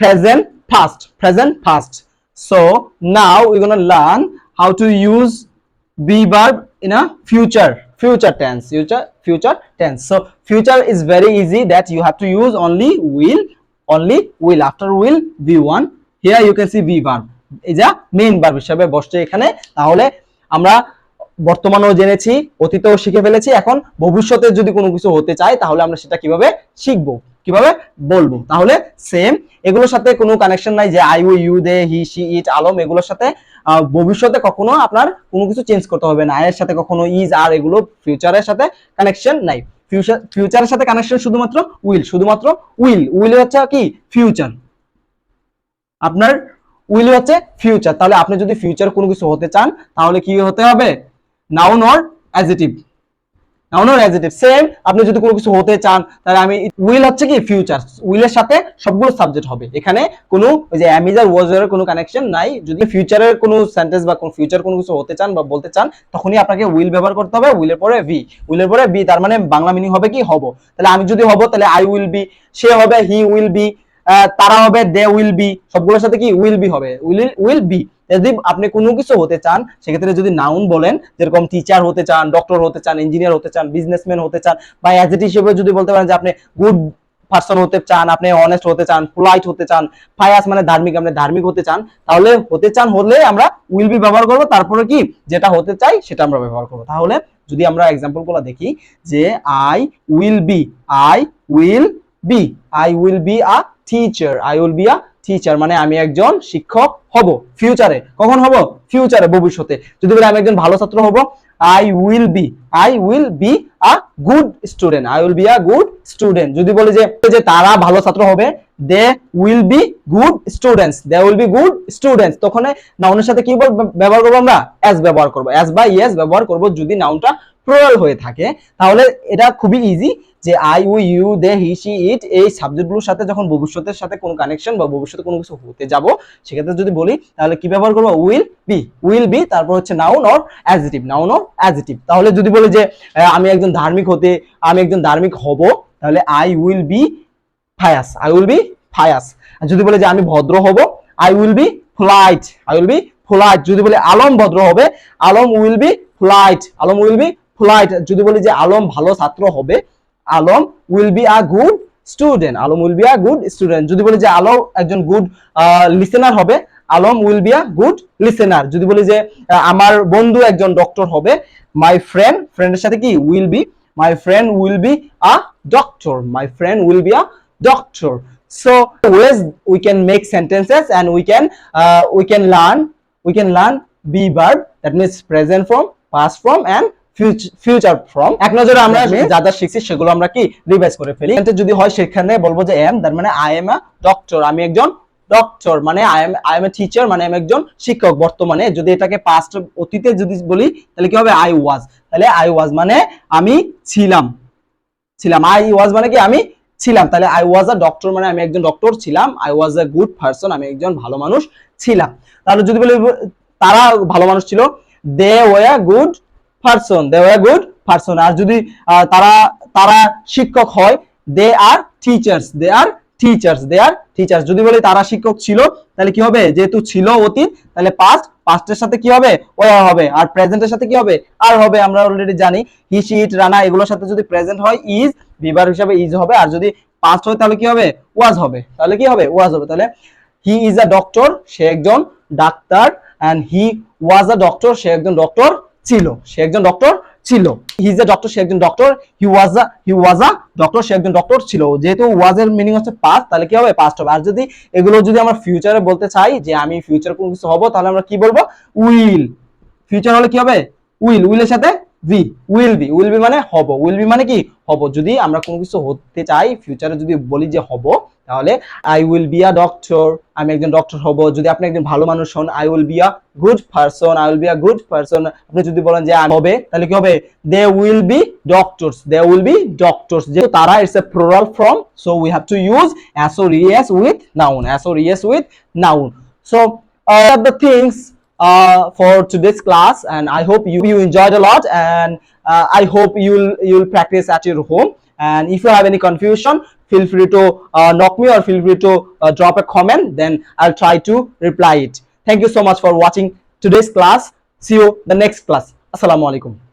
present past. So now we're gonna learn how to use be verb in a future tense. So future is very easy, that you have to use only will. After will, v1. Here you can see be verb is a main verb হিসেবে বসছে এখানে। তাহলে আমরা বর্তমানেও জেনেছি, অতীতেও শিখে ফেলেছি, এখন ভবিষ্যতে যদি কোনো কিছু হতে চাই তাহলে আমরা সেটা কিভাবে শিখবো, কিভাবে বলবো। তাহলে সেম, এগুলোর সাথে কোনো কানেকশন নাই যে I, you, they, he, she, it, আলম, এগুলোর সাথে ভবিষ্যতে কখনো আপনার কোনো কিছু চেঞ্জ করতে হবে না। এর সাথে কখনো ইজ, আর এগুলো ফিউচারের সাথে কানেকশন নাই। ফিউচারের সাথে কানেকশন শুধুমাত্র উইল হচ্ছে কি ফিউচার, আপনার উইল হচ্ছে ফিউচার। তাহলে আপনি যদি ফিউচার কোনো কিছু হতে চান তাহলে কি হতে হবে, নাউন অর অ্যাডজেক্টিভ। সেম, আপনি যদি কোনো কিছু হতে চান তাহলে আমি উইল হচ্ছে কি ফিউচার, উইলের সাথে সবগুলো সাবজেক্ট হবে। এখানে কোনো ওই যে অ্যাম, ইজ আর ওয়াজ এর কোনো কানেকশন নাই। যদি ফিউচারের কোনো সেন্টেন্স বা কোনো ফিউচার কোনো কিছু হতে চান বা বলতে চান তখনই আপনাকে উইল ব্যবহার করতে হবে। উইলের পরে বি, তার মানে বাংলা মিনিং হবে কি হব। তাহলে আমি যদি হব তাহলে আই উইল বি, সে হবে হি উইল বি, তারা হবে দে উইল বি, সবগুলোর সাথে কি উইল বি হবে, উইল বি। যদি আপনি কোনো কিছু হতে চান সেক্ষেত্রে যদি নাউন বলেন, যেরকম টিচার হতে চান, ডক্টর হতে চান, ইঞ্জিনিয়ার হতে চান, বিজনেসম্যান হতে চান, বা অ্যাডজেক্টিভ হিসেবে যদি বলতে পারেন যে আপনি গুড পারসন হতে চান, আপনি অনেস্ট হতে চান, পোলাইট হতে চান, ফায়াস মানে ধার্মিক, আপনি ধার্মিক হতে চান, তাহলে হলে আমরা উইল বি ব্যবহার করব। তারপরে কি যেটা হতে চাই সেটা আমরা ব্যবহার করব। তাহলে যদি আমরা এক্সাম্পলগুলো দেখি যে I will be a teacher, মানে আমি একজন শিক্ষক হব ফিউচারে। কখন হব, ফিউচারে, ভবিষ্যতে। যদি বলি আমি একজন ভালো ছাত্র হব, I will be a good student. যদি বলি যে তারা ভালো ছাত্র হবে, they will be good students, তখন নাউনের সাথে কি ব্যবহার করবো, আমরা অ্যাজ ব্যবহার করবো, অ্যাজ বা ইয়েস ব্যবহার করব যদি নাউনটা প্লুরাল হয়ে থাকে। তাহলে এটা খুবই ইজি যে I, you, they, he, she, it এই সাবজেক্টগুলোর সাথে যখন ভবিষ্যতের সাথে কোনো কানেকশন বা ভবিষ্যতে কোনো কিছু হতে যাব সেক্ষেত্রে যদি বলি তাহলে কি ব্যবহার করবো, উইল বি, তারপর হচ্ছে নাউন অর অ্যাডজেক্টিভ। তাহলে যদি বলি যে আমি একজন ধার্মিক হব, তাহলে আই উইল বি ফায়াস। আর যদি বলি যে আমি ভদ্র হব, আই উইল বি পোলাইট। যদি বলি আলম ভদ্র হবে, আলম উইল বি পোলাইট। যদি বলি যে আলম ভালো ছাত্র হবে, Alam will be a good student. যদি বলি যে আলম একজন গুড লিসেনার হবে, Alam will be a good listener. যদি বলি যে আমার বন্ধু একজন ডক্টর হবে, মাই ফ্রেন্ডের সাথে কি will be, my friend will be a doctor. So always we can make sentences and we can learn be verb, that means present form, past form and future form. এক নজরে আমরা যা যা শিখছি সেগুলো আমরা কি রিভাইজ করে ফেলি। যদি হয় সেখানে বলবো যে am, তার মানে I am a doctor, আমি একজন ডক্টর, মানে I am a teacher, মানে আমি একজন শিক্ষক বর্তমানে। যদি এটাকে পাস্ট অতীতে যদি বলি তাহলে কি হবে, তাহলে I was মানে আমি ছিলাম, I was মানে কি আমি ছিলাম। তাহলে I was a doctor মানে আমি একজন ডক্টর ছিলাম, I was a good person আমি একজন ভালো মানুষ ছিলাম। তাহলে যদি বলি তারা ভালো মানুষ ছিল, they were a good person। আর যদি তারা শিক্ষক হয়, they are teachers। যদি বলি তারা শিক্ষক ছিল তাহলে কি হবে, যেহেতু ছিল অতীত তাহলে পাস্টের সাথে কি হবে, ওয়া হবে, আর প্রেজেন্টের সাথে কি হবে, আর হবে। আমরা অলরেডি জানি হি, শি, ইট, রানা এগুলোর সাথে যদি প্রেজেন্ট হয় ইজ, বিভার হিসাবে ইজ হবে, আর যদি পাস্ট হয় তাহলে কি হবে, ওয়াজ হবে। তাহলে হি ইজ আ ডক্টর, সে একজন ডাক্তার, and he was a doctor, সে একজন ডক্টর ছিল। হি ইজ আ ডক্টর, সে একজন doctor. He was a doctor, সে একজন ডক্টর ছিল। যেহেতু ওয়াজ এর মিনিং হচ্ছে পাস্ট, তাহলে কি হবে, পাস্ট হবে। আর যদি এগুলো যদি আমরা ফিউচারে বলতে চাই যে আমি ফিউচার কোনো কিছু হব, তাহলে আমরা কি বলবো, উইল। ফিউচার হলে কি হবে, উইলের সাথে উইল বি মানে হব। মানে কি হব। যদি আমরা কোনো কিছু হতে চাই ফিউচারে যদি বলি যে হব, তাহলে I will be a doctor, আমি একজন ডক্টর হব। যদি আপনি একজন ভালো মানুষ হন, I will be a good person. আপনি যদি বলেন যে আমি হবে, তাহলে কি হবে, দে উইল বি ডক্টরস। যেহেতু তারা it's a plural form, so we have to use as or es with noun। So are the things for today's class, and I hope you enjoyed a lot, and I hope you'll practice at your home. And if you have any confusion, feel free to knock me or feel free to drop a comment, then I'll try to reply it. Thank you so much for watching today's class. See you the next class. Assalamu alaikum.